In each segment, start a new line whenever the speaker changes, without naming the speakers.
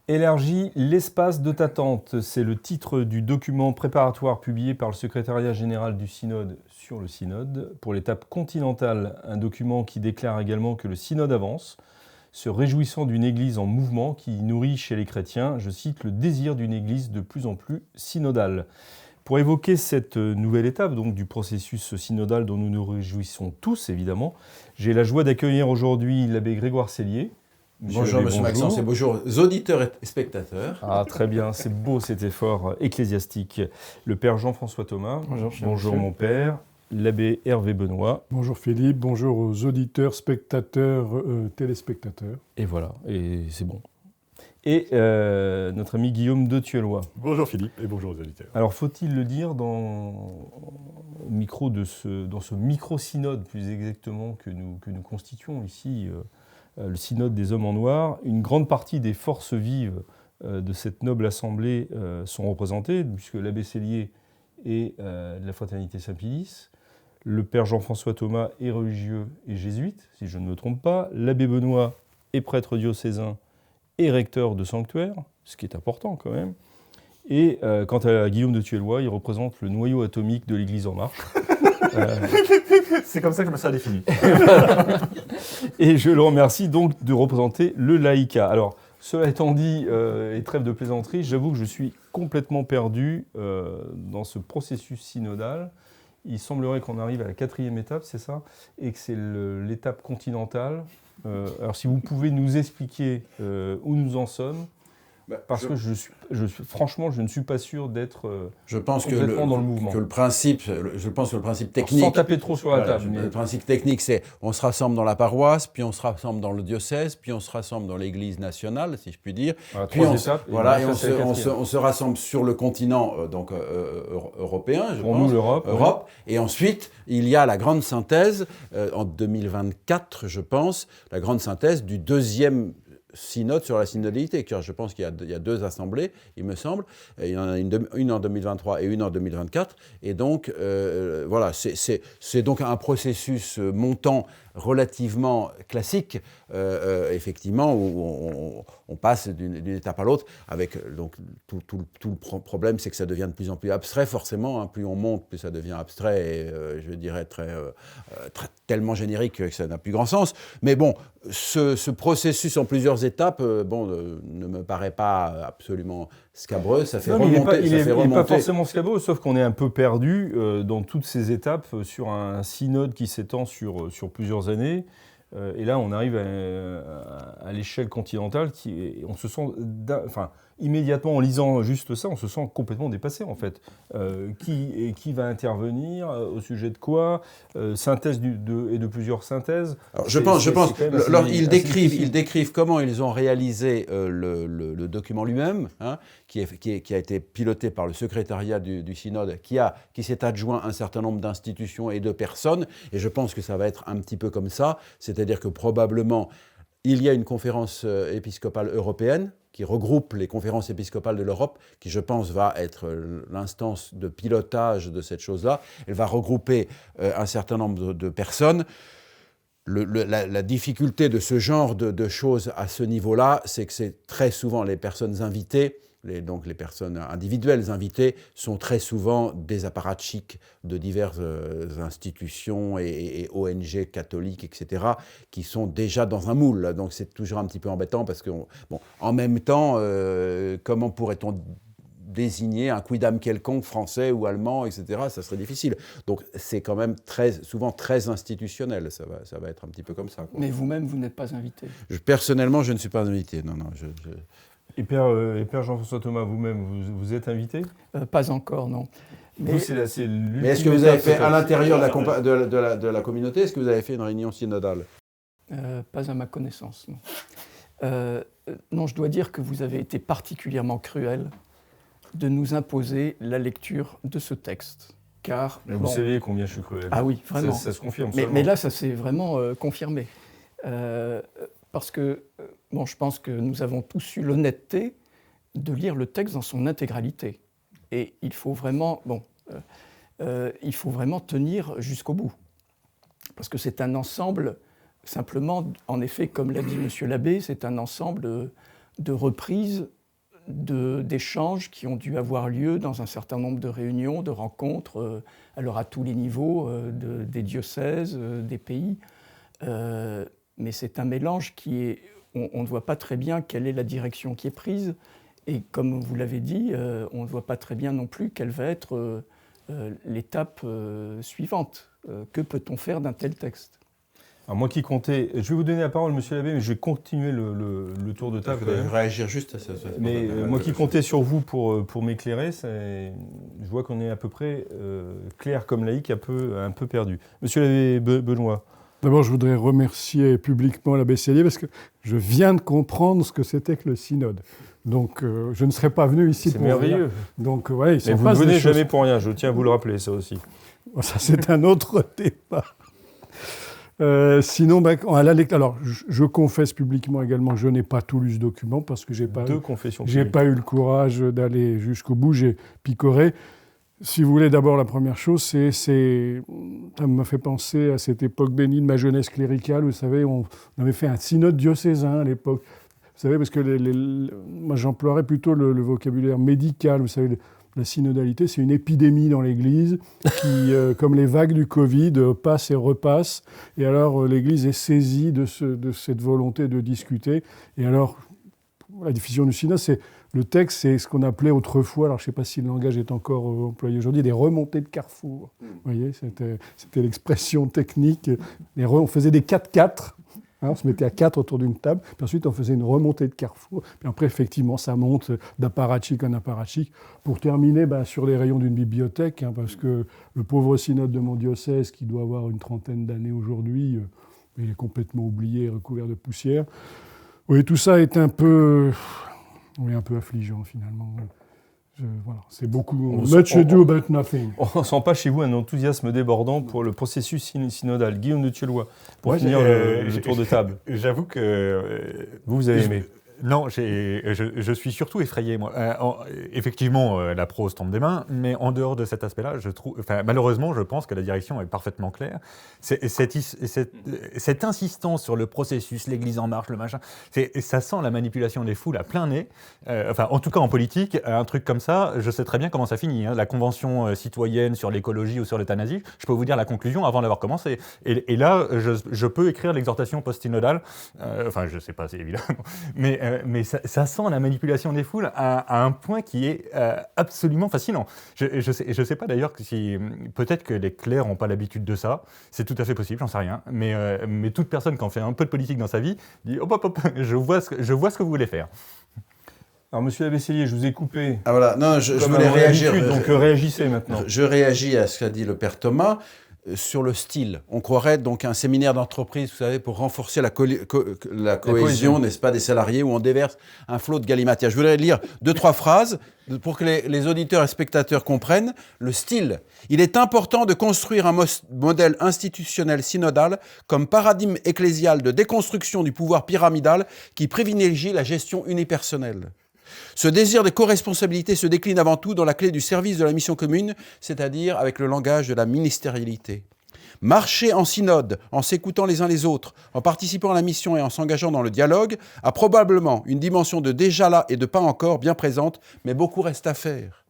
Élargis l'espace de ta tente, c'est le titre du document préparatoire publié par le secrétariat général du synode sur le synode. Pour l'étape continentale, un document qui déclare également que le synode avance, se réjouissant d'une église en mouvement qui nourrit chez les chrétiens, je cite, le désir d'une église de plus en plus synodale. Pour évoquer cette nouvelle étape donc, du processus synodal dont nous nous réjouissons tous, évidemment, j'ai la joie d'accueillir aujourd'hui l'abbé Grégoire Sellier.
Bonjour, monsieur Maxence, et bonjour aux auditeurs et spectateurs.
Ah, très bien, c'est beau cet effort ecclésiastique. Le père Jean-François Thomas. Bonjour mon père. L'abbé Hervé Benoît.
Bonjour Philippe, bonjour aux auditeurs, spectateurs, téléspectateurs.
Et voilà, et c'est bon. Et notre ami Guillaume de Thuellois.
Bonjour Philippe et bonjour aux auditeurs.
Alors faut-il le dire dans ce micro-synode plus exactement que nous constituons ici, le synode des hommes en noir, une grande partie des forces vives de cette noble assemblée sont représentées, puisque l'abbé Sellier est de la fraternité Saint-Pilice, le père Jean-François Thomas est religieux et jésuite, si je ne me trompe pas, l'abbé Benoît est prêtre diocésain et recteur de sanctuaire, ce qui est important quand même, et quant à Guillaume de Thuellois, il représente le noyau atomique de l'Église en marche.
C'est comme ça que je me suis défini.
Et je le remercie donc de représenter le laïcat. Alors, cela étant dit, et trêve de plaisanterie, j'avoue que je suis complètement perdu dans ce processus synodal. Il semblerait qu'on arrive à la 4e étape, c'est ça, et que c'est l'étape continentale. Alors, si vous pouvez nous expliquer où nous en sommes, parce que franchement, je ne suis pas sûr d'être complètement dans le mouvement.
Je pense que le principe technique...
Sans taper trop sur la table.
Le principe technique, c'est on se rassemble dans la paroisse, puis on se rassemble dans le diocèse, puis on se rassemble dans l'église nationale, si je puis dire.
Voilà,
puis on se rassemble sur le continent européen, je pense.
Pour nous, l'Europe.
Europe. Et ensuite, il y a la grande synthèse, en 2024, je pense, la grande synthèse du deuxième synode sur la synodalité, car je pense qu'il y a 2 assemblées, il me semble. Il y en a une en 2023 et une en 2024. Et donc, voilà, c'est donc un processus montant relativement classique, effectivement, où on passe d'une étape à l'autre, avec donc tout le problème, c'est que ça devient de plus en plus abstrait, forcément, hein. Plus on monte, plus ça devient abstrait, et je dirais tellement générique que ça n'a plus grand sens. Mais bon, ce processus en plusieurs étapes, ne me paraît pas absolument scabreux. Ça fait remonter.
Il n'est pas forcément scabreux, sauf qu'on est un peu perdu dans toutes ces étapes sur un synode qui s'étend sur plusieurs années. Et là, on arrive à l'échelle continentale, on se sent, immédiatement en lisant juste ça, on se sent complètement dépassé en fait. Qui va intervenir, au sujet de quoi, synthèse de plusieurs synthèses.
Alors, je pense. Ils décrivent comment ils ont réalisé le document lui-même, hein, qui a été piloté par le secrétariat du synode, qui s'est adjoint un certain nombre d'institutions et de personnes. Et je pense que ça va être un petit peu comme ça, c'est-à-dire que probablement il y a une conférence épiscopale européenne qui regroupe les conférences épiscopales de l'Europe, qui, je pense, va être l'instance de pilotage de cette chose-là. Elle va regrouper un certain nombre de personnes. La difficulté de ce genre de choses à ce niveau-là, c'est que c'est très souvent les personnes invitées, donc les personnes individuelles invitées, sont très souvent des apparatchiks de diverses institutions et ONG catholiques, etc., qui sont déjà dans un moule. Donc c'est toujours un petit peu embêtant parce que, en même temps, comment pourrait-on désigner un quidam quelconque, français ou allemand, etc., ça serait difficile. Donc c'est quand même souvent très institutionnel, ça va être un petit peu comme ça, quoi.
Mais vous-même, vous n'êtes pas invité.
Personnellement, je ne suis pas invité, non.
Et Père Jean-François Thomas, vous-même, vous êtes invité ?
Pas encore, non.
Mais est-ce que vous avez fait, à l'intérieur de la communauté, est-ce que vous avez fait une réunion synodale ?
Pas à ma connaissance, non. Non, je dois dire que vous avez été particulièrement cruel de nous imposer la lecture de ce texte. Car,
vous savez combien je suis cruel.
Ah oui, vraiment.
Ça se confirme.
Mais là, ça s'est vraiment confirmé. Parce que, je pense que nous avons tous eu l'honnêteté de lire le texte dans son intégralité. Et il faut vraiment tenir jusqu'au bout. Parce que c'est un ensemble, simplement, en effet, comme l'a dit M. l'abbé, c'est un ensemble de reprise d'échanges qui ont dû avoir lieu dans un certain nombre de réunions, de rencontres, alors à tous les niveaux, des diocèses, des pays. Mais c'est un mélange qui est... On ne voit pas très bien quelle est la direction qui est prise. Et comme vous l'avez dit, on ne voit pas très bien non plus quelle va être l'étape suivante. Que peut-on faire d'un tel texte ?
Alors moi qui comptais, je vais vous donner la parole, monsieur l'abbé, mais je vais continuer le tour de table.
Je vais réagir juste à ça.
Mais moi qui comptais sur vous pour m'éclairer, je vois qu'on est à peu près clair comme laïc, un peu perdu. Monsieur l'abbé Benoît.
D'abord, je voudrais remercier publiquement l'abbé Sellier parce que je viens de comprendre ce que c'était que le synode. Donc, je ne serais pas venu ici pour rien. C'est merveilleux. Donc, ouais,
mais vous ne venez jamais pour rien, je tiens à vous le rappeler, ça aussi.
Ça, c'est un autre débat. Sinon, alors, je confesse publiquement également que je n'ai pas tout lu ce document parce que j'ai pas eu le courage d'aller jusqu'au bout, j'ai picoré. Si vous voulez, d'abord, la première chose, ça m'a fait penser à cette époque bénie de ma jeunesse cléricale. Vous savez, on avait fait un synode diocésain à l'époque. Vous savez, parce que moi, j'emploierais plutôt le vocabulaire médical. Vous savez, la synodalité, c'est une épidémie dans l'Église qui, comme les vagues du Covid, passe et repasse. Et alors, l'Église est saisie de cette volonté de discuter. Et alors, la diffusion du synode, le texte, c'est ce qu'on appelait autrefois, alors je ne sais pas si le langage est encore employé aujourd'hui, des remontées de carrefour. Vous voyez, c'était l'expression technique. On faisait des 4-4. On se mettait à 4 autour d'une table, puis ensuite on faisait une remontée de carrefour, puis après effectivement ça monte d'apparatchik en apparatchik, pour terminer sur les rayons d'une bibliothèque, parce que le pauvre synode de mon diocèse, qui doit avoir une 30aine d'années aujourd'hui, il est complètement oublié, recouvert de poussière. Oui, tout ça est un peu affligeant finalement. Voilà, c'est beaucoup. Much ado about nothing.
On ne sent pas chez vous un enthousiasme débordant pour le processus synodal. Guillaume de Thieulois, pour finir le tour de table.
J'avoue que...
vous avez aimé.
Non, je suis surtout effrayé, moi. Effectivement, la prose tombe des mains, mais en dehors de cet aspect-là, malheureusement, je pense que la direction est parfaitement claire. Cette insistance sur le processus, l'Église en marche, le machin, ça sent la manipulation des foules à plein nez. En tout cas, en politique, un truc comme ça, je sais très bien comment ça finit. La convention citoyenne sur l'écologie ou sur l'euthanasie, je peux vous dire la conclusion avant d'avoir commencé. Et là, je peux écrire l'exhortation post-synodale. Je ne sais pas, c'est évident. Mais ça sent la manipulation des foules à un point qui est absolument fascinant. Je sais pas d'ailleurs si peut-être que les clercs n'ont pas l'habitude de ça. C'est tout à fait possible, j'en sais rien. Mais toute personne qui en fait un peu de politique dans sa vie dit hop, je vois ce que vous voulez faire.
Alors, monsieur l'abbé Sellier, je vous ai coupé.
Ah voilà, non, je voulais réagir.
Donc réagissez maintenant.
Je réagis à ce qu'a dit le père Thomas. Sur le style. On croirait donc un séminaire d'entreprise, vous savez, pour renforcer la cohésion, n'est-ce pas, des salariés, où on déverse un flot de galimatias. Je voudrais lire 2-3 phrases pour que les auditeurs et spectateurs comprennent le style. Il est important de construire un modèle institutionnel synodal comme paradigme ecclésial de déconstruction du pouvoir pyramidal qui privilégie la gestion unipersonnelle. Ce désir de co-responsabilité se décline avant tout dans la clé du service de la mission commune, c'est-à-dire avec le langage de la ministérialité. Marcher en synode, en s'écoutant les uns les autres, en participant à la mission et en s'engageant dans le dialogue, a probablement une dimension de déjà là et de pas encore bien présente, mais beaucoup reste à faire.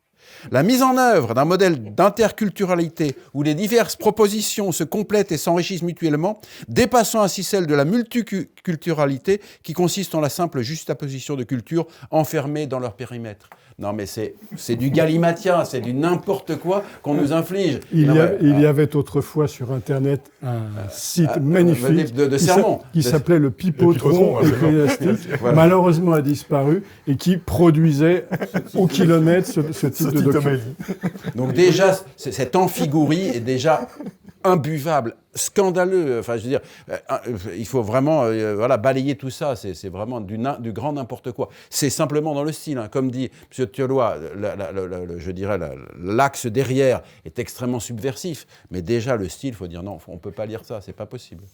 La mise en œuvre d'un modèle d'interculturalité où les diverses propositions se complètent et s'enrichissent mutuellement, dépassant ainsi celle de la multiculturalité qui consiste en la simple juxtaposition de cultures enfermées dans leur périmètre. Non mais c'est du galimatia, c'est du n'importe quoi qu'on nous inflige.
Il y avait autrefois sur Internet un site magnifique
de sermons
qui s'appelait le Pipotron ecclésiastique, voilà. Malheureusement a disparu, et qui produisait au kilomètre ce type de document.
Donc déjà, cet amphigouris est déjà imbuvable, scandaleux. Enfin, je veux dire, il faut vraiment balayer tout ça. C'est vraiment du grand n'importe quoi. C'est simplement dans le style. Comme dit M. Thieulois, je dirais l'axe derrière est extrêmement subversif. Mais déjà, le style, il faut dire non, on ne peut pas lire ça, c'est pas possible.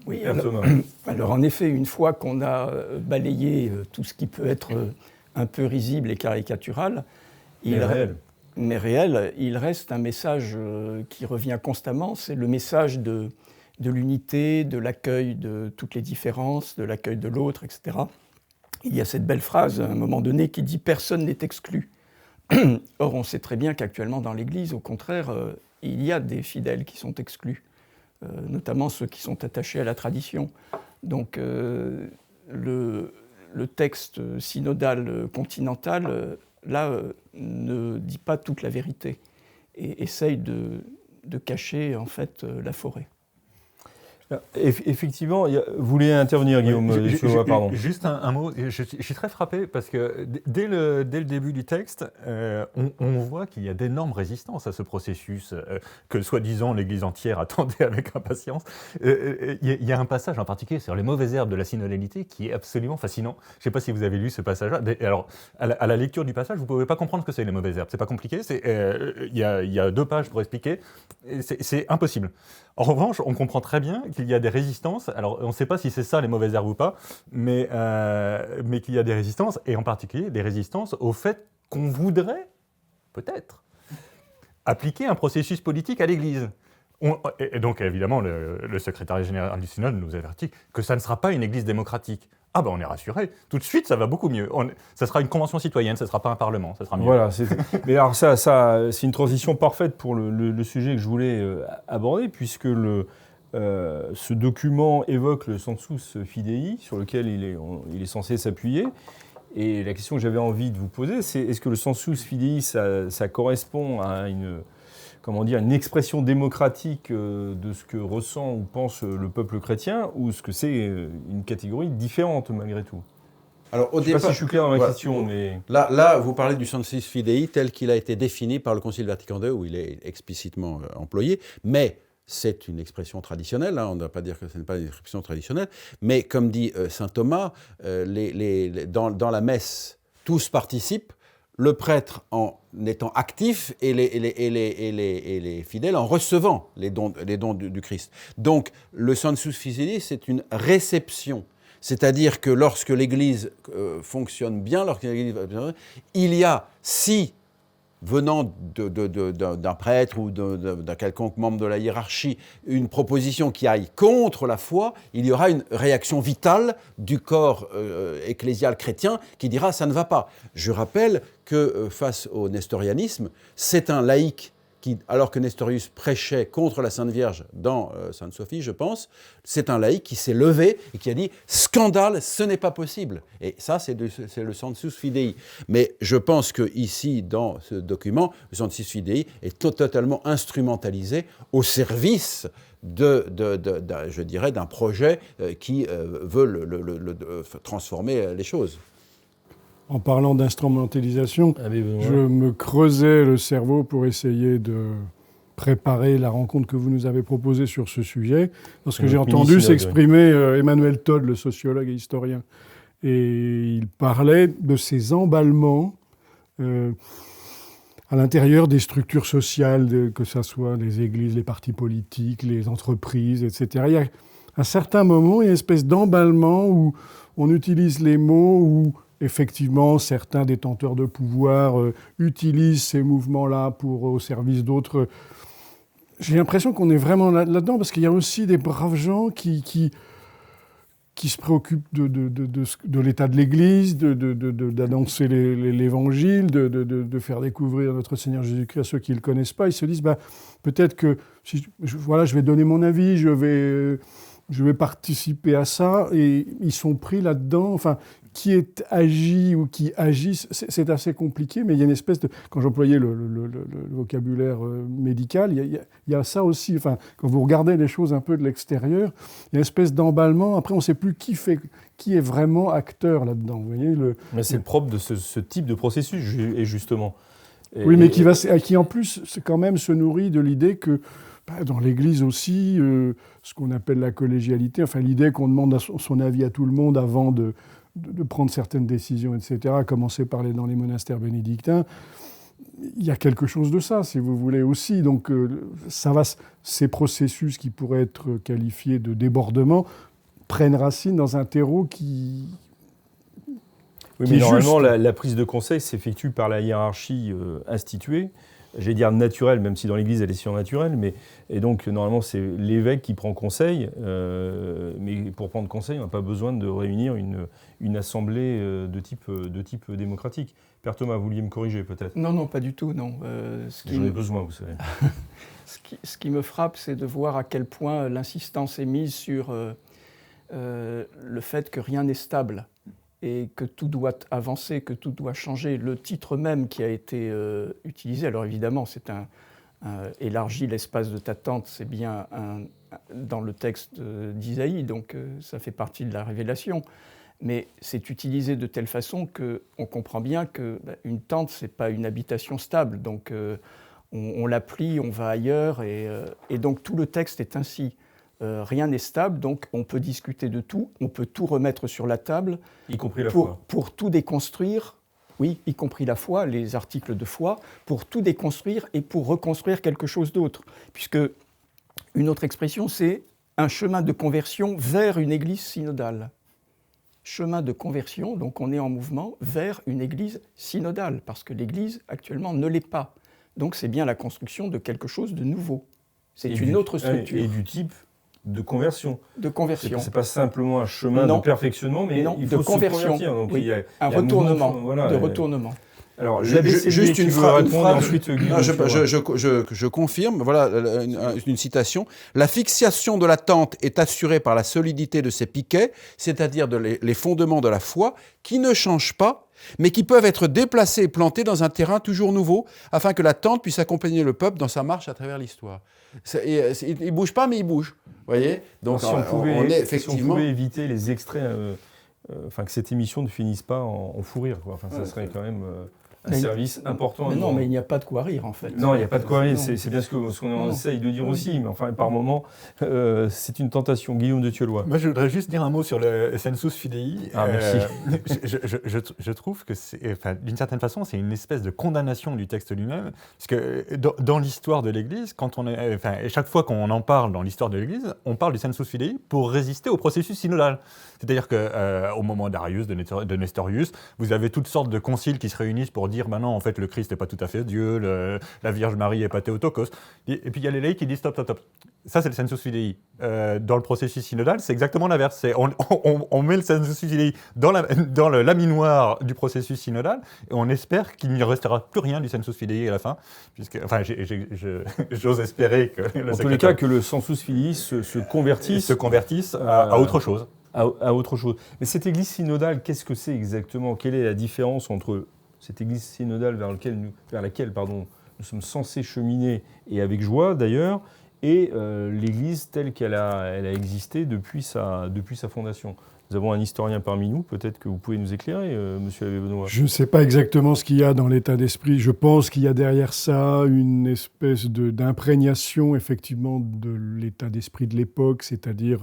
Oui, alors en effet, une fois qu'on a balayé tout ce qui peut être un peu risible et caricatural, mais réel, il reste un message qui revient constamment, c'est le message de l'unité, de l'accueil de toutes les différences, de l'accueil de l'autre, etc. il y a cette belle phrase à un moment donné qui dit « personne n'est exclu ». Or, on sait très bien qu'actuellement dans l'Église, au contraire, il y a des fidèles qui sont exclus, notamment ceux qui sont attachés à la tradition. Donc, le texte synodal continental, là, ne dit pas toute la vérité et essaye de cacher, en fait, la forêt.
Effectivement, vous voulez intervenir, Guillaume pardon.
Juste un mot, je suis très frappé parce que dès le début du texte, on voit qu'il y a d'énormes résistances à ce processus que soi-disant l'Église entière attendait avec impatience. Il y a un passage en particulier sur les mauvaises herbes de la synodalité qui est absolument fascinant. Je ne sais pas si vous avez lu ce passage-là. Alors, à la lecture du passage, vous ne pouvez pas comprendre ce que c'est les mauvaises herbes. C'est pas compliqué. Il y a 2 pages pour expliquer. C'est impossible. En revanche, on comprend très bien qu'il y a des résistances. Alors, on ne sait pas si c'est ça les mauvaises herbes ou pas, mais qu'il y a des résistances, et en particulier des résistances au fait qu'on voudrait, peut-être, appliquer un processus politique à l'Église. Et donc, évidemment, le secrétariat général du synode nous avertit que ça ne sera pas une Église démocratique. Ah ben on est rassuré. Tout de suite, ça va beaucoup mieux. Ça sera une convention citoyenne, ça ne sera pas un parlement, ça sera mieux.
Voilà. Mais alors ça, c'est une transition parfaite pour le sujet que je voulais aborder, puisque ce document évoque le sensus fidei, sur lequel il est censé s'appuyer. Et la question que j'avais envie de vous poser, c'est est-ce que le sensus fidei, ça correspond à une expression démocratique de ce que ressent ou pense le peuple chrétien, ou est-ce que c'est une catégorie différente malgré tout?
Alors,
je ne sais pas si je suis clair dans ma question, mais...
Là, vous parlez du sensus fidei tel qu'il a été défini par le Concile Vatican II, où il est explicitement employé, mais c'est une expression traditionnelle, on ne va pas dire que ce n'est pas une expression traditionnelle, mais comme dit saint Thomas, dans la messe, tous participent, le prêtre en étant actif et les fidèles en recevant les dons du Christ. Donc, le sensus fidei, c'est une réception. C'est-à-dire que lorsque l'Église fonctionne bien, il y a, si venant d'un prêtre ou d'un quelconque membre de la hiérarchie, une proposition qui aille contre la foi, il y aura une réaction vitale du corps ecclésial chrétien qui dira « ça ne va pas ». Je rappelle que face au nestorianisme, c'est un laïc qui, alors que Nestorius prêchait contre la Sainte Vierge dans Sainte Sophie, je pense, c'est un laïc qui s'est levé et qui a dit « scandale, ce n'est pas possible ». Et ça, c'est le sensus fidei. Mais je pense qu'ici, dans ce document, le sensus fidei est totalement instrumentalisé au service je dirais, d'un projet qui veut transformer les choses.
En parlant d'instrumentalisation, je me creusais le cerveau pour essayer de préparer la rencontre que vous nous avez proposée sur ce sujet, parce que j'ai entendu s'exprimer Emmanuel Todd, le sociologue et historien. Et il parlait de ces emballements à l'intérieur des structures sociales, que ce soit les églises, les partis politiques, les entreprises, etc. Il y a à certains moments, il y a une espèce d'emballement où on utilise les mots, où effectivement, certains détenteurs de pouvoir utilisent ces mouvements-là au service d'autres. J'ai l'impression qu'on est vraiment là-dedans, parce qu'il y a aussi des braves gens qui se préoccupent de l'état de l'Église, d'annoncer l'Évangile, de faire découvrir notre Seigneur Jésus-Christ à ceux qui ne le connaissent pas. Ils se disent, peut-être que je vais donner mon avis, je vais participer à ça, et ils sont pris là-dedans. Enfin, qui est agi ou qui agisse, c'est assez compliqué, mais il y a une espèce de... Quand j'employais le vocabulaire médical, il y a ça aussi. Enfin, quand vous regardez les choses un peu de l'extérieur, il y a une espèce d'emballement. Après, on ne sait plus qui est vraiment acteur là-dedans. Vous voyez,
mais c'est le propre de ce type de processus, et justement.
Oui, mais qui en plus, quand même, se nourrit de l'idée que dans l'Église aussi, ce qu'on appelle la collégialité, enfin l'idée qu'on demande son avis à tout le monde avant de prendre certaines décisions, etc., à commencer par dans les monastères bénédictins, il y a quelque chose de ça, si vous voulez, aussi. Donc, ces processus qui pourraient être qualifiés de débordement prennent racine dans un terreau qui...
Oui, mais normalement, la prise de conseil s'effectue par la hiérarchie instituée. j'allais dire naturelle, même si dans l'Église elle est surnaturelle, et donc normalement c'est l'évêque qui prend conseil, mais pour prendre conseil, on n'a pas besoin de réunir une assemblée de type démocratique. Père Thomas, vous vouliez me corriger peut-être ?
Non, pas du tout, non.
J'en ai besoin, vous savez.
Ce qui me frappe, c'est de voir à quel point l'insistance est mise sur le fait que rien n'est stable et que tout doit avancer, que tout doit changer. Le titre même qui a été utilisé, alors évidemment, c'est élargi l'espace de ta tente, c'est bien dans le texte d'Isaïe, donc ça fait partie de la révélation. Mais c'est utilisé de telle façon qu'on comprend bien qu'une tente, ce n'est pas une habitation stable. Donc on la plie, on va ailleurs, et donc tout le texte est ainsi. Rien n'est stable, donc on peut discuter de tout, on peut tout remettre sur la table.
Y compris la foi.
Pour tout déconstruire, oui, y compris la foi, les articles de foi, pour tout déconstruire et pour reconstruire quelque chose d'autre. Puisque une autre expression, c'est un chemin de conversion vers une église synodale. Chemin de conversion, donc on est en mouvement vers une église synodale, parce que l'église actuellement ne l'est pas. Donc c'est bien la construction de quelque chose de nouveau. C'est une autre structure.
Et du type de conversion.
De conversion.
C'est pas simplement un chemin de perfectionnement, mais il faut
de conversion.
Se convertir. Donc
oui. Un retournement. Retournement.
Alors, juste une phrase. Ensuite, je confirme. Voilà une citation. La fixation de la tente est assurée par la solidité de ses piquets, c'est-à-dire les fondements de la foi, qui ne changent pas, mais qui peuvent être déplacés et plantés dans un terrain toujours nouveau, afin que la tente puisse accompagner le peuple dans sa marche à travers l'histoire. Il ne bouge pas, mais il bouge. Voyez. Donc,
si on pouvait éviter les extraits, que cette émission ne finisse pas en fou rire, quoi. Enfin, ça serait quand même un service important.
Mais non, mais il n'y a pas de quoi rire, en fait.
Non, il n'y a pas de quoi rire. C'est bien ce qu'on essaye de dire aussi. Mais enfin, par moments, c'est une tentation. Guillaume de Thieulois.
Moi, je voudrais juste dire un mot sur le sensus fidei.
Merci.
Je trouve que, d'une certaine façon, c'est une espèce de condamnation du texte lui-même. Parce que dans l'histoire de l'Église, chaque fois qu'on en parle dans l'histoire de l'Église, on parle du sensus fidei pour résister au processus synodal. C'est-à-dire qu'au moment d'Arius, de Nestorius, vous avez toutes sortes de conciles qui se réunissent pour dire non, en fait, le Christ n'est pas tout à fait Dieu, la Vierge Marie n'est pas Théotokos. Et puis il y a les laïcs qui disent stop. Ça, c'est le sensus fidei. Dans le processus synodal, c'est exactement l'inverse. On met le sensus fidei dans le laminoir du processus synodal et on espère qu'il n'y restera plus rien du sensus fidei à la fin. J'ose espérer que
en tous les cas, que le sensus fidei se convertisse
à autre chose.
À autre chose. Mais cette église synodale, qu'est-ce que c'est exactement ? Quelle est la différence entre cette église synodale vers laquelle nous sommes censés cheminer, et avec joie d'ailleurs, et l'église telle qu'elle a existé depuis sa fondation ? Nous avons un historien parmi nous, peut-être que vous pouvez nous éclairer, monsieur l'abbé Benoît.
Je ne sais pas exactement ce qu'il y a dans l'état d'esprit. Je pense qu'il y a derrière ça une espèce d'imprégnation, effectivement, de l'état d'esprit de l'époque, c'est-à-dire,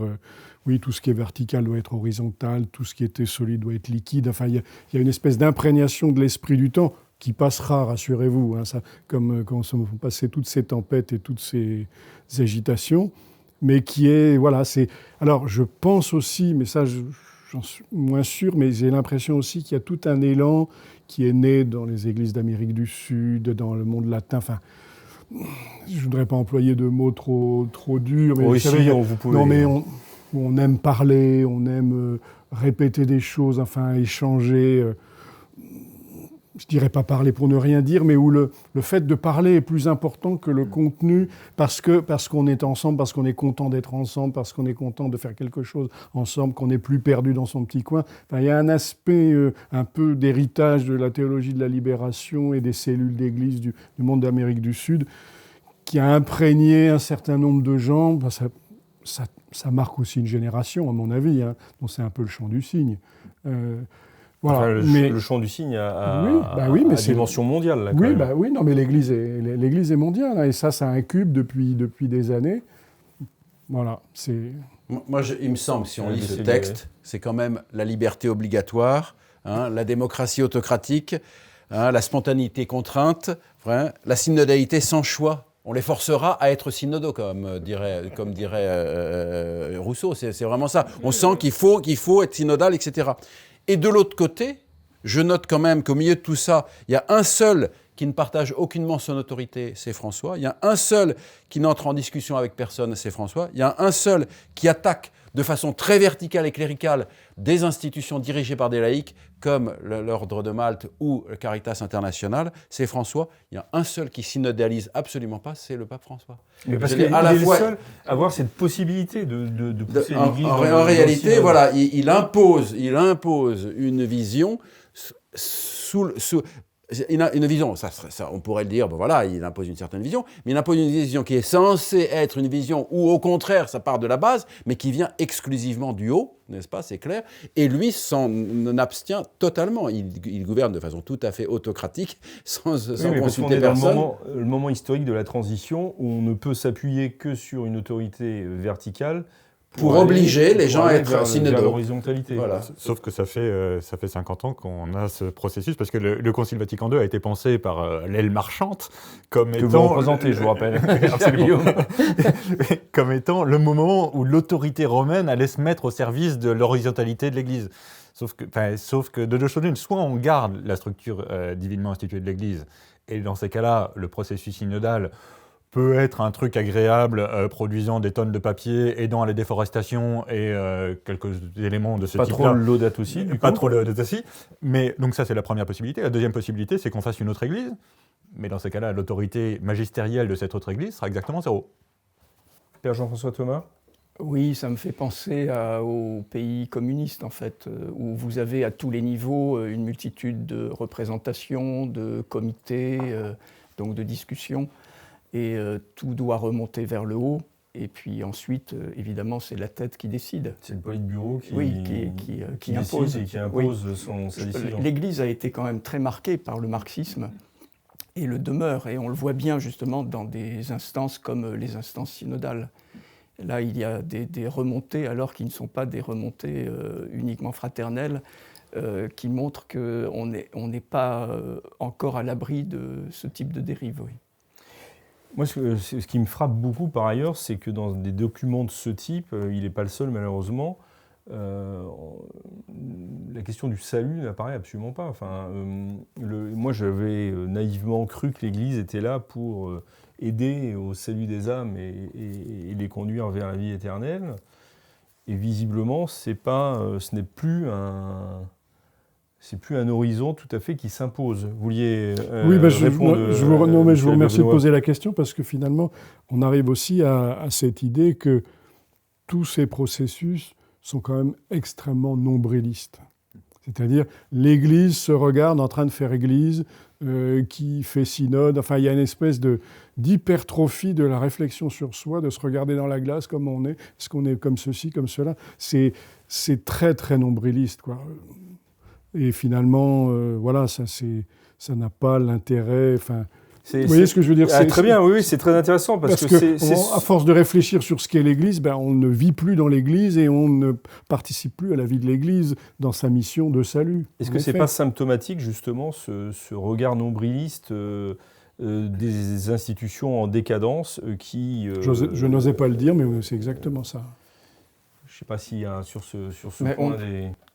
oui, tout ce qui est vertical doit être horizontal, tout ce qui était solide doit être liquide. Enfin, il y a une espèce d'imprégnation de l'esprit du temps qui passera, rassurez-vous, hein, ça, comme quand sont passées toutes ces tempêtes et toutes ces agitations. Mais qui est, voilà, c'est... Alors, je pense aussi, mais ça, j'en suis moins sûr, mais j'ai l'impression aussi qu'il y a tout un élan qui est né dans les églises d'Amérique du Sud, dans le monde latin, enfin... Je ne voudrais pas employer de mots trop durs, mais...
Oui, vous savez, vous pouvez...
Non, mais on aime parler, on aime répéter des choses, enfin, échanger... je dirais pas parler pour ne rien dire, mais où le fait de parler est plus important que le contenu, parce qu'on est ensemble, parce qu'on est content d'être ensemble, parce qu'on est content de faire quelque chose ensemble, qu'on n'est plus perdu dans son petit coin. Enfin, il y a un aspect un peu d'héritage de la théologie de la libération et des cellules d'église du monde d'Amérique du Sud qui a imprégné un certain nombre de gens. Ben, ça marque aussi une génération, à mon avis, hein, dont c'est un peu le chant du cygne.
Voilà, enfin, le chant du cygne a dimension mondiale. Là,
non, mais l'Église est mondiale, hein, et ça incube depuis des années. Voilà, c'est...
Moi, il me semble, si on lit ce texte, c'est quand même la liberté obligatoire, hein, la démocratie autocratique, hein, la spontanéité contrainte, hein, la synodalité sans choix. On les forcera à être synodaux, comme dirait Rousseau. C'est vraiment ça. On sent qu'il faut être synodal, etc. Et de l'autre côté, je note quand même qu'au milieu de tout ça, il y a un seul qui ne partage aucunement son autorité, c'est François. Il y a un seul qui n'entre en discussion avec personne, c'est François. Il y a un seul qui attaque de façon très verticale et cléricale des institutions dirigées par des laïcs, comme l'Ordre de Malte ou le Caritas International, c'est François. Il y a un seul qui synodalise absolument pas, c'est le pape François.
Mais parce qu'il est le seul à avoir cette possibilité de pousser l'Église
en réalité, voilà, il impose une vision une vision, ça, on pourrait le dire, bon voilà, il impose une certaine vision, mais il impose une vision qui est censée être une vision où, au contraire, ça part de la base, mais qui vient exclusivement du haut, n'est-ce pas, c'est clair, et lui s'en abstient totalement. Il gouverne de façon tout à fait autocratique, sans consulter personne.
Dans le moment historique de la transition, où on ne peut s'appuyer que sur une autorité verticale,
pour obliger les gens à être synodaux.
L'horizontalité.
Voilà. Sauf que ça fait 50 ans qu'on a ce processus, parce que le Concile Vatican II a été pensé par l'aile marchande comme
que
étant...
vous représentez, je vous rappelle.
Absolument. Comme étant le moment où l'autorité romaine allait se mettre au service de l'horizontalité de l'Église. Sauf que de deux choses l'une, soit on garde la structure divinement instituée de l'Église, et dans ces cas-là, le processus synodal peut être un truc agréable, produisant des tonnes de papier, aidant à la déforestation et quelques éléments de ce type-là.
Pas trop le Laudato aussi, du coup.
Pas trop le Laudato aussi. Mais donc ça, c'est la première possibilité. La deuxième possibilité, c'est qu'on fasse une autre église. Mais dans ces cas-là, l'autorité magistérielle de cette autre église sera exactement zéro.
Père Jean-François Thomas ?
Oui, ça me fait penser aux pays communistes, en fait, où vous avez à tous les niveaux une multitude de représentations, de comités, donc de discussions. Et tout doit remonter vers le haut. Et puis ensuite, évidemment, c'est la tête qui décide.
C'est le Politburo
qui impose.
Et qui impose sa décision.
L'Église a été quand même très marquée par le marxisme et le demeure. Et on le voit bien justement dans des instances comme les instances synodales. Là, il y a des remontées, alors qui ne sont pas des remontées uniquement fraternelles, qui montrent qu'on n'est pas encore à l'abri de ce type de dérive. Oui.
Moi, ce qui me frappe beaucoup par ailleurs, c'est que dans des documents de ce type, il n'est pas le seul malheureusement, la question du salut n'apparaît absolument pas. Enfin, moi, j'avais naïvement cru que l'Église était là pour aider au salut des âmes et les conduire vers la vie éternelle. Et visiblement, ce n'est plus un horizon tout à fait qui s'impose. Vous vouliez répondre
je vous remercie de poser la question, parce que finalement, on arrive aussi à cette idée que tous ces processus sont quand même extrêmement nombrilistes. C'est-à-dire, l'Église se regarde en train de faire Église, qui fait synode. Enfin, il y a une espèce d'hypertrophie de la réflexion sur soi, de se regarder dans la glace comme on est. Est-ce qu'on est comme ceci, comme cela ? C'est très, très nombriliste, quoi. Et finalement, voilà, ça n'a pas l'intérêt. Enfin, vous voyez ce que je veux dire ?
Très bien, oui, c'est très intéressant parce que
à force de réfléchir sur ce qu'est l'Église, on ne vit plus dans l'Église et on ne participe plus à la vie de l'Église dans sa mission de salut.
Est-ce que c'est pas symptomatique justement ce regard nombriliste des institutions en décadence qui
Je n'osais pas le dire, mais c'est exactement ça.
Je ne sais pas s'il y a sur ce point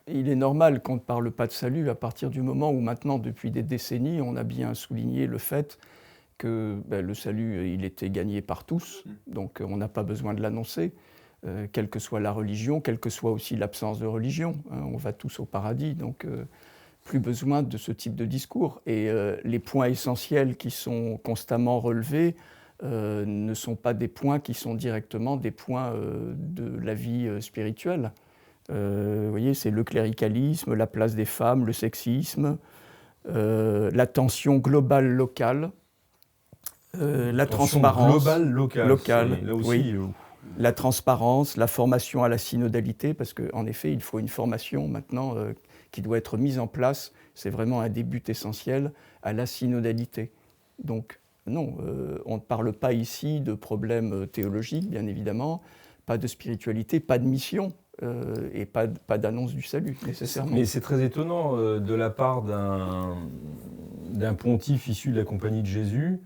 Il est normal qu'on ne parle pas de salut à partir du moment où maintenant, depuis des décennies, on a bien souligné le fait que le salut, il était gagné par tous, donc on n'a pas besoin de l'annoncer, quelle que soit la religion, quelle que soit aussi l'absence de religion. On va tous au paradis, donc plus besoin de ce type de discours. Et les points essentiels qui sont constamment relevés ne sont pas des points qui sont directement des points de la vie spirituelle. Vous voyez, c'est le cléricalisme, la place des femmes, le sexisme, la tension globale locale, la transparence
globale locale. Là aussi,
oui. La transparence, la formation à la synodalité, parce qu'en effet, il faut une formation maintenant qui doit être mise en place. C'est vraiment un des buts essentiels à la synodalité. Donc, non, on ne parle pas ici de problèmes théologiques, bien évidemment, pas de spiritualité, pas de mission. Et pas d'annonce du salut, nécessairement.
Mais c'est très étonnant de la part d'un pontife issu de la Compagnie de Jésus,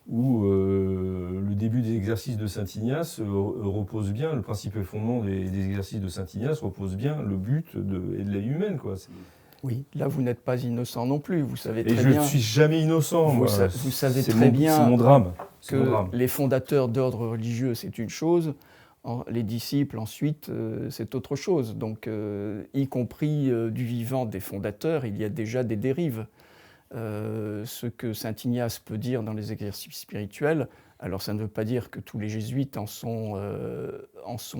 où le début des exercices de Saint Ignace repose bien, le principe et fondement des exercices de Saint Ignace repose bien le but et de la vie humaine, quoi.
Oui, là vous n'êtes pas innocent non plus, vous savez
très
bien...
Et je ne suis jamais innocent,
vous savez très bien
c'est mon drame.
que les fondateurs d'ordre religieux, c'est une chose, les disciples, ensuite, c'est autre chose. Donc, y compris du vivant des fondateurs, il y a déjà des dérives. Ce que saint Ignace peut dire dans les exercices spirituels, alors ça ne veut pas dire que tous les jésuites en sont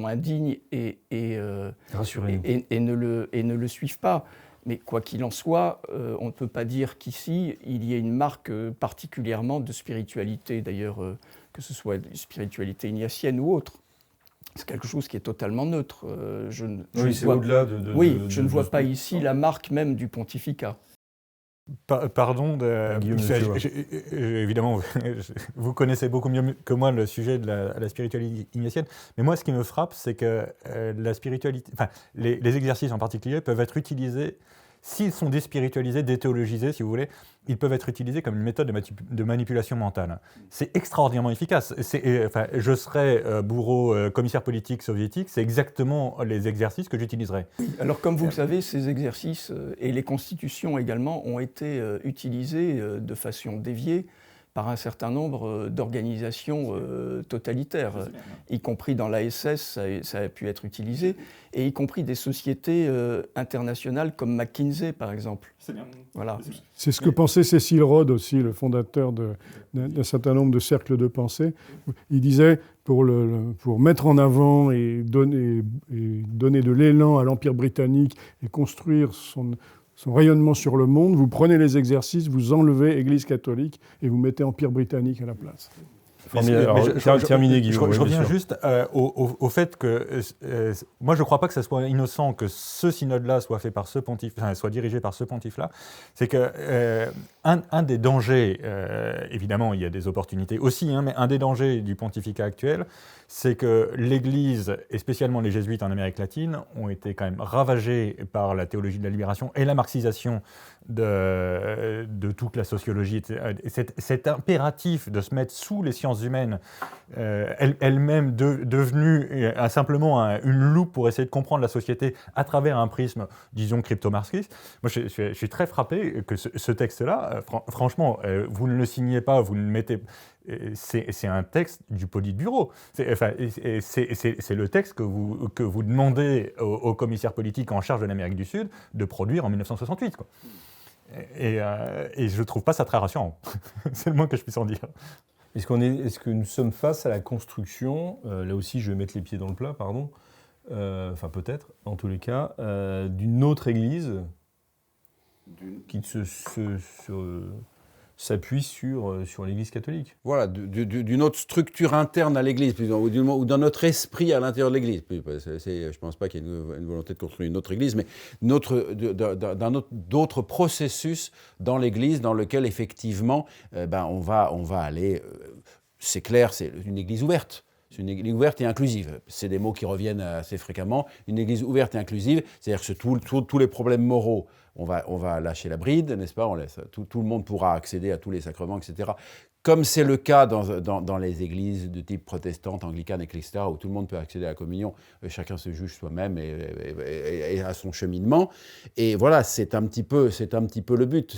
indignes et ne le suivent pas. Mais quoi qu'il en soit, on ne peut pas dire qu'ici, il y ait une marque particulièrement de spiritualité, d'ailleurs, que ce soit une spiritualité ignatienne ou autre. C'est quelque chose qui est totalement neutre.
C'est au-delà
je ne vois pas ici la marque même du pontificat.
Pardon, évidemment, vous connaissez beaucoup mieux que moi le sujet de la spiritualité ignatienne, mais moi ce qui me frappe, c'est que la spiritualité, les exercices en particulier peuvent être utilisés, s'ils sont déspiritualisés, déthéologisés si vous voulez, ils peuvent être utilisés comme une méthode de manipulation mentale. C'est extraordinairement efficace. Je serais bourreau, commissaire politique soviétique, c'est exactement les exercices que j'utiliserais.
Oui, alors comme vous le savez, ces exercices et les constitutions également ont été utilisés de façon déviée par un certain nombre d'organisations totalitaires, y compris dans l'ASS, ça a pu être utilisé, et y compris des sociétés internationales comme McKinsey, par exemple.
C'est bien. Voilà. C'est ce que pensait Cecil Rhodes aussi, le fondateur d'un certain nombre de cercles de pensée. Il disait, pour mettre en avant et donner de l'élan à l'Empire britannique et construire son rayonnement sur le monde, vous prenez les exercices, vous enlevez Église catholique et vous mettez Empire britannique à la place.
Je reviens juste au fait que moi je ne crois pas que ce soit innocent que ce synode-là soit fait par ce pontife, soit dirigé par ce pontife-là. C'est que un des dangers, évidemment il y a des opportunités aussi, mais un des dangers du pontificat actuel, c'est que l'Église, et spécialement les jésuites en Amérique latine, ont été quand même ravagés par la théologie de la libération et la marxisation de toute la sociologie. Cet impératif de se mettre sous les sciences humaines, elle-même devenue simplement une loupe pour essayer de comprendre la société à travers un prisme, disons, crypto-marxiste. Moi, je suis très frappé que ce texte-là, franchement, vous ne le signez pas, vous ne le mettez... C'est un texte du Politburo. C'est le texte que vous demandez au commissaire politique en charge de l'Amérique du Sud de produire en 1968. Quoi. Et je ne trouve pas ça très rassurant. C'est le moins que je puisse en dire.
Est-ce que nous sommes face à la construction, là aussi je vais mettre les pieds dans le plat, pardon, peut-être, en tous les cas, d'une autre église qui s'appuie sur l'Église catholique.
Voilà, d'une autre structure interne à l'Église, ou dans notre esprit à l'intérieur de l'Église. Je ne pense pas qu'il y ait une volonté de construire une autre Église, mais d'autres processus dans l'Église dans lequel, effectivement, on va aller... c'est clair, c'est une Église ouverte. C'est une Église ouverte et inclusive. C'est des mots qui reviennent assez fréquemment. Une Église ouverte et inclusive, c'est-à-dire que tous les problèmes moraux, on va lâcher la bride, n'est-ce pas ? Tout le monde pourra accéder à tous les sacrements, etc. Comme c'est le cas dans les églises de type protestante, anglicane, etc., où tout le monde peut accéder à la communion, chacun se juge soi-même et à son cheminement. Et voilà, c'est un petit peu le but.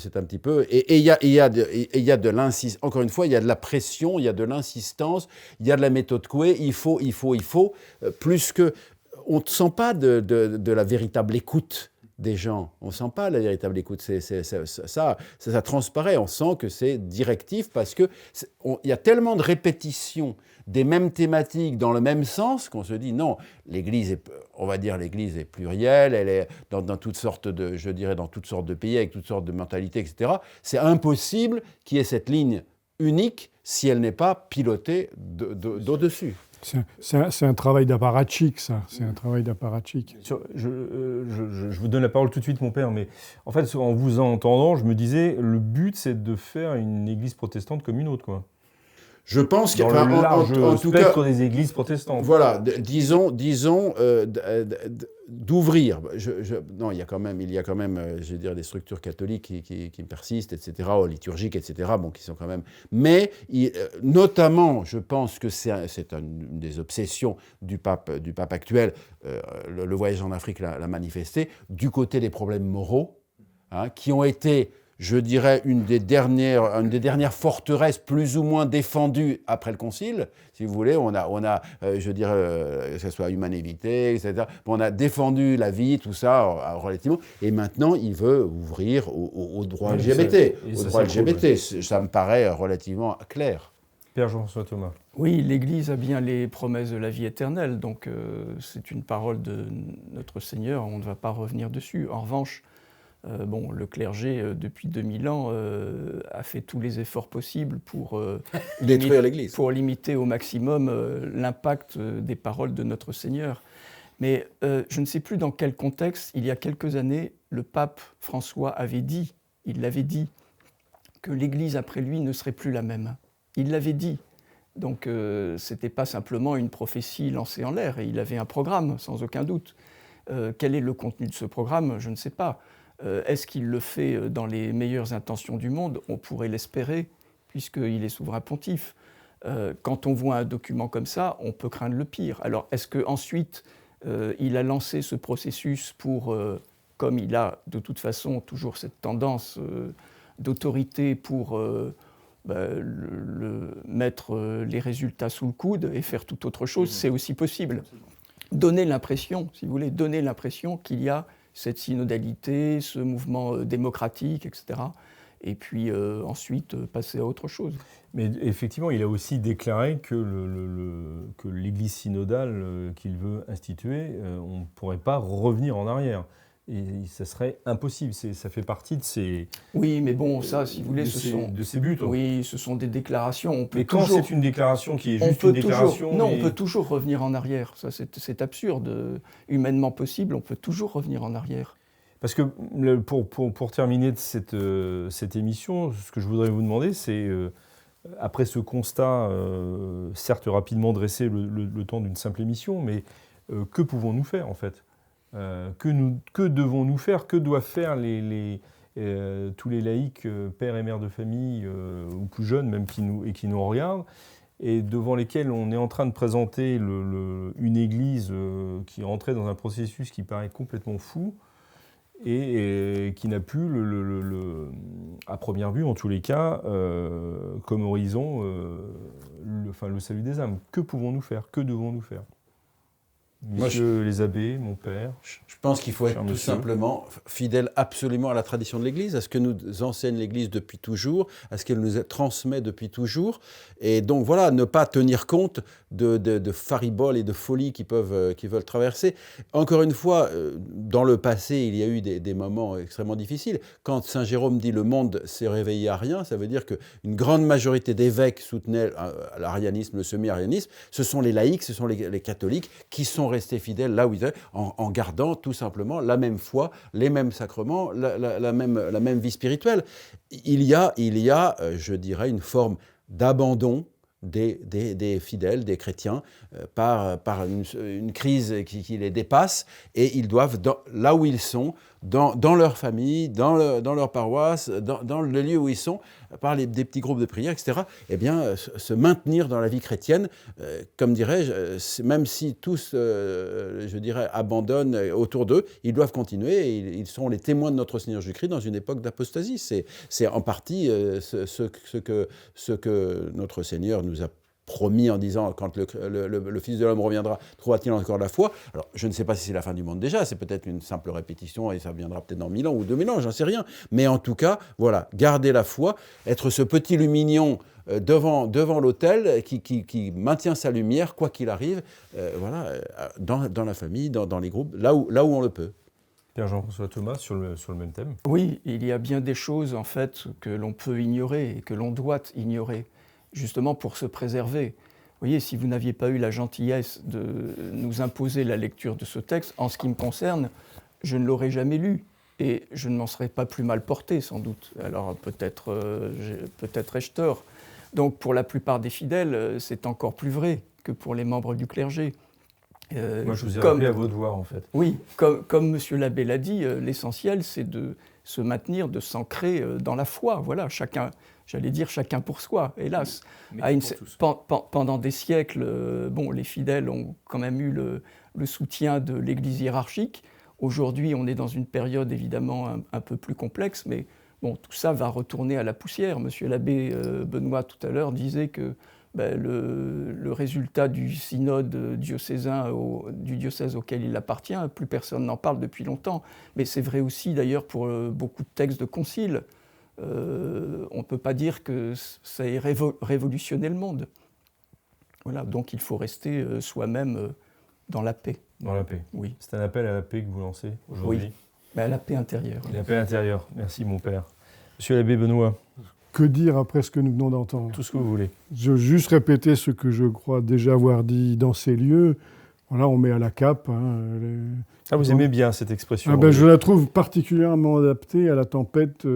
Et il y a de l'insistance. Encore une fois, il y a de la pression, il y a de l'insistance, il y a de la méthode Coué. Il faut. Plus que on ne sent pas de la véritable écoute des gens. On ne sent pas la véritable écoute. Ça transparaît. On sent que c'est directif parce qu'il y a tellement de répétitions des mêmes thématiques dans le même sens qu'on se dit non, l'Église est plurielle, elle est dans toutes sortes de pays, avec toutes sortes de mentalités, etc. C'est impossible qu'il y ait cette ligne unique si elle n'est pas pilotée d'au-dessus.
C'est un travail d'apparatchik, ça. C'est un travail d'apparatchik.
Je vous donne la parole tout de suite, mon père, mais en fait, en vous entendant, je me disais, le but, c'est de faire une église protestante comme une autre, quoi.
Je pense qu'il y a
un large spectre des églises protestantes.
Voilà, disons d'ouvrir. Non, il y a quand même, je veux dire, des structures catholiques qui persistent, etc., liturgiques, etc., qui sont quand même... Mais, notamment, je pense que c'est une des obsessions du pape actuel, le voyage en Afrique l'a manifesté, du côté des problèmes moraux, qui ont été, je dirais, une des dernières forteresses plus ou moins défendues après le Concile. Si vous voulez, on a je dirais, que ce soit humanité, etc. On a défendu la vie, tout ça, relativement. Et maintenant, il veut ouvrir aux droits LGBT. Aux droits LGBT, ça me paraît relativement clair.
Père Jean-François Thomas.
Oui, l'Église a bien les promesses de la vie éternelle, donc c'est une parole de notre Seigneur, on ne va pas revenir dessus. En revanche, le clergé, depuis 2000 ans, a fait tous les efforts possibles pour
détruire l'Église,
pour limiter au maximum l'impact des paroles de notre Seigneur. Mais je ne sais plus dans quel contexte, il y a quelques années, le pape François il l'avait dit, que l'Église après lui ne serait plus la même. Il l'avait dit. Donc ce n'était pas simplement une prophétie lancée en l'air, et il avait un programme, sans aucun doute. Quel est le contenu de ce programme? Je ne sais pas. Est-ce qu'il le fait dans les meilleures intentions du monde? On pourrait l'espérer, puisqu'il est souverain pontife. Quand on voit un document comme ça, on peut craindre le pire. Alors, est-ce qu'ensuite, il a lancé ce processus pour, comme il a de toute façon toujours cette tendance d'autorité pour mettre les résultats sous le coude et faire tout autre chose, c'est aussi possible. Donner l'impression, si vous voulez, donner l'impression qu'il y a cette synodalité, ce mouvement démocratique, etc. Et puis ensuite passer à autre chose.
Mais effectivement, il a aussi déclaré que l'Église synodale qu'il veut instituer, on ne pourrait pas revenir en arrière. Et ça serait impossible. Ça fait partie de ces...
Oui, mais bon, ça, si vous voulez,
de ces buts.
Oui, ce sont des déclarations.
Mais quand c'est une déclaration qui est juste une déclaration...
Non, on peut toujours revenir en arrière. Ça, c'est absurde. Humainement possible, on peut toujours revenir en arrière.
Parce que pour terminer de cette émission, ce que je voudrais vous demander, c'est, après ce constat, certes rapidement dressé le temps d'une simple émission, mais que pouvons-nous faire en fait ? Que devons-nous faire? Que doivent faire tous les laïcs, pères et mères de famille, ou plus jeunes même, qui nous regardent, et devant lesquels on est en train de présenter une Église qui est entrée dans un processus qui paraît complètement fou, et qui n'a plus, à première vue en tous les cas, comme horizon le salut des âmes. Que pouvons-nous faire? Que devons-nous faire? Monsieur les abbés, mon père.
Je pense qu'il faut être tout simplement fidèle absolument à la tradition de l'Église, à ce que nous enseigne l'Église depuis toujours, à ce qu'elle nous transmet depuis toujours. Et donc voilà, ne pas tenir compte de fariboles et de folies qui veulent traverser. Encore une fois, dans le passé, il y a eu des moments extrêmement difficiles. Quand Saint Jérôme dit « le monde s'est réveillé à rien », ça veut dire qu'une grande majorité d'évêques soutenaient l'arianisme, le semi-arianisme. Ce sont les laïcs, ce sont les catholiques qui sont restés fidèles là où ils étaient, en gardant tout simplement la même foi, les mêmes sacrements, la même vie spirituelle. Il y a, je dirais, une forme d'abandon des fidèles, des chrétiens, par une crise qui les dépasse, et ils doivent, là où ils sont, dans leur famille, dans leur paroisse, dans le lieu où ils sont, par des petits groupes de prière, etc., eh bien, se maintenir dans la vie chrétienne, comme dirais-je, même si tous, je dirais, abandonnent autour d'eux, ils doivent continuer, et ils seront les témoins de notre Seigneur Jésus-Christ dans une époque d'apostasie. C'est en partie ce que notre Seigneur nous a promis en disant, quand le Fils de l'homme reviendra, trouvera-t-il encore la foi? Alors, je ne sais pas si c'est la fin du monde déjà, c'est peut-être une simple répétition, et ça viendra peut-être dans 1000 ans ou 2000 ans, j'en sais rien. Mais en tout cas, voilà, garder la foi, être ce petit lumignon devant l'autel qui maintient sa lumière, quoi qu'il arrive, voilà, dans la famille, dans les groupes, là où on le peut.
Père Jean-François Thomas, sur le même thème.
Oui, il y a bien des choses, en fait, que l'on peut ignorer et que l'on doit ignorer, justement pour se préserver. Vous voyez, si vous n'aviez pas eu la gentillesse de nous imposer la lecture de ce texte, en ce qui me concerne, je ne l'aurais jamais lu, et je ne m'en serais pas plus mal porté, sans doute. Alors peut-être ai-je tort. Donc pour la plupart des fidèles, c'est encore plus vrai que pour les membres du clergé.
Moi, je vous ai rappelé à vos devoirs, en fait.
Oui, comme monsieur l'abbé l'a dit, l'essentiel, c'est de se maintenir, de s'ancrer dans la foi. Voilà, chacun pour soi, hélas. Pendant des siècles, les fidèles ont quand même eu le soutien de l'Église hiérarchique. Aujourd'hui, on est dans une période évidemment un peu plus complexe, mais bon, tout ça va retourner à la poussière. Monsieur l'abbé Benoît, tout à l'heure, disait que le résultat du synode diocésain du diocèse auquel il appartient, plus personne n'en parle depuis longtemps. Mais c'est vrai aussi d'ailleurs pour beaucoup de textes de concile. On ne peut pas dire que ça ait révolutionné le monde. Voilà, donc il faut rester soi-même dans la paix.
Dans la paix.
Oui.
C'est un appel à la paix que vous lancez aujourd'hui.
Oui, mais à la paix intérieure.
La paix intérieure. Merci mon père. Monsieur l'abbé Benoît.
Que dire après ce que nous venons d'entendre?
Tout ce que vous voulez.
Je veux juste répéter ce que je crois déjà avoir dit dans ces lieux. Voilà, on met à la cape.
Vous aimez bien cette expression.
Je la trouve particulièrement adaptée à la tempête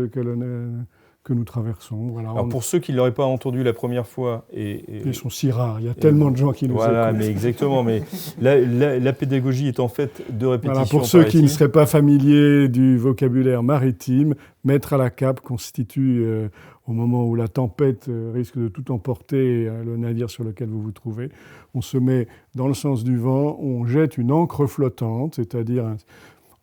que nous traversons. Voilà,
alors pour ceux qui ne l'auraient pas entendu la première fois...
Ils sont si rares, il y a tellement de gens qui nous écoutent.
Voilà, mais exactement. Mais la pédagogie est en fait de répétition.
Voilà, pour ceux qui ne seraient pas familiers du vocabulaire maritime, mettre à la cape constitue, au moment où la tempête risque de tout emporter, le navire sur lequel vous vous trouvez, on se met dans le sens du vent, on jette une ancre flottante, c'est-à-dire...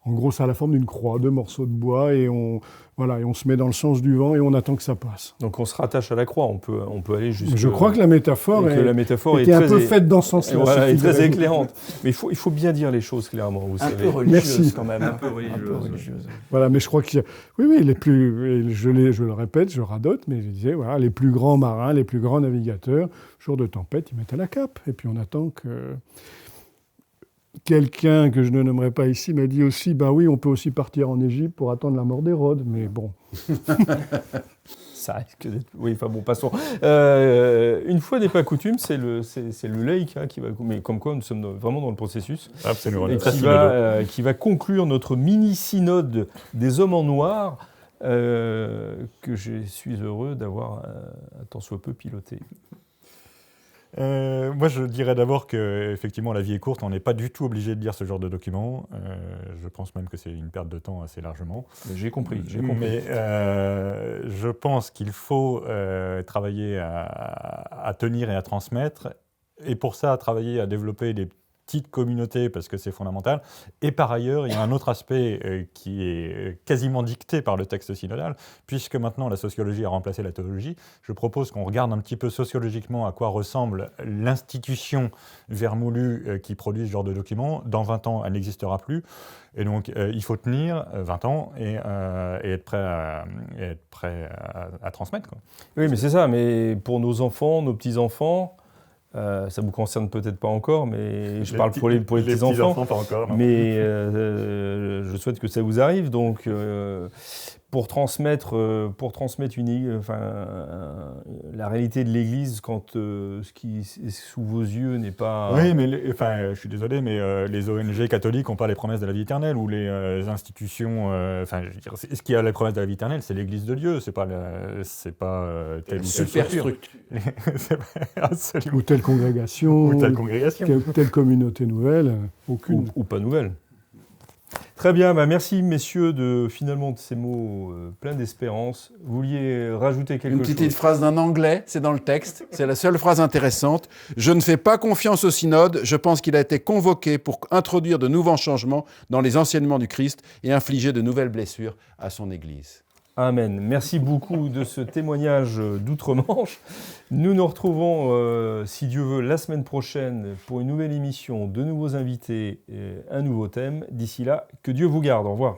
En gros, ça a la forme d'une croix, 2 morceaux de bois, et on se met dans le sens du vent et on attend que ça passe.
Donc on se rattache à la croix, on peut aller jusqu'à...
Je crois que la métaphore était un peu faite dans ce sens-là.
Voilà, elle est très éclairante. Mais il faut bien dire les choses clairement, vous savez.
Un peu religieuse quand même.
Un peu religieuse.
Voilà, mais je crois qu'il y a... Oui, les plus... Je le répète, je radote, mais je disais, voilà, les plus grands marins, les plus grands navigateurs, jour de tempête, ils mettent à la cape. Et puis on attend que... Quelqu'un que je ne nommerai pas ici m'a dit aussi, oui, on peut aussi partir en Égypte pour attendre la mort d'Hérode, mais bon.
Ça risque d'être... Oui, enfin bon, passons. Une fois n'est pas coutume, c'est le laïc qui va... Mais comme quoi, nous sommes vraiment dans le processus.
Absolument.
Et qui va conclure notre mini-synode des hommes en noir que je suis heureux d'avoir un tant soit peu piloté.
Moi, je dirais d'abord qu'effectivement, la vie est courte. On n'est pas du tout obligé de lire ce genre de document. Je pense même que c'est une perte de temps assez largement.
J'ai compris.
Mais je pense qu'il faut travailler à tenir et à transmettre. Et pour ça, travailler à développer des petites communautés, parce que c'est fondamental. Et par ailleurs, il y a un autre aspect qui est quasiment dicté par le texte synodal, puisque maintenant la sociologie a remplacé la théologie. Je propose qu'on regarde un petit peu sociologiquement à quoi ressemble l'institution vermoulue qui produit ce genre de document. Dans 20 ans, elle n'existera plus. Et donc, il faut tenir 20 ans et être prêt à transmettre, quoi.
Oui, mais c'est ça. Mais pour nos enfants, nos petits-enfants... ça ne vous concerne peut-être pas encore, mais je parle pour les petits-enfants.
Pas encore, non.
Mais je souhaite que ça vous arrive. Donc, pour transmettre la réalité de l'Église quand ce qui est sous vos yeux n'est pas...
Oui, mais je suis désolé, mais les ONG catholiques n'ont pas les promesses de la vie éternelle, ou les institutions... ce qui a les promesses de la vie éternelle, c'est l'Église de Dieu, c'est pas telle ou telle structure.
Ou telle congrégation.
Ou telle congrégation.
Telle communauté nouvelle, aucune.
Ou pas nouvelle. Très bien, merci messieurs de ces mots pleins d'espérance. Vous vouliez rajouter quelque chose?
Une petite phrase d'un Anglais, c'est dans le texte, c'est la seule phrase intéressante. « Je ne fais pas confiance au synode, je pense qu'il a été convoqué pour introduire de nouveaux changements dans les enseignements du Christ et infliger de nouvelles blessures à son Église. »
Amen. Merci beaucoup de ce témoignage d'outre-Manche. Nous nous retrouvons, si Dieu veut, la semaine prochaine pour une nouvelle émission, de nouveaux invités, un nouveau thème. D'ici là, que Dieu vous garde. Au revoir.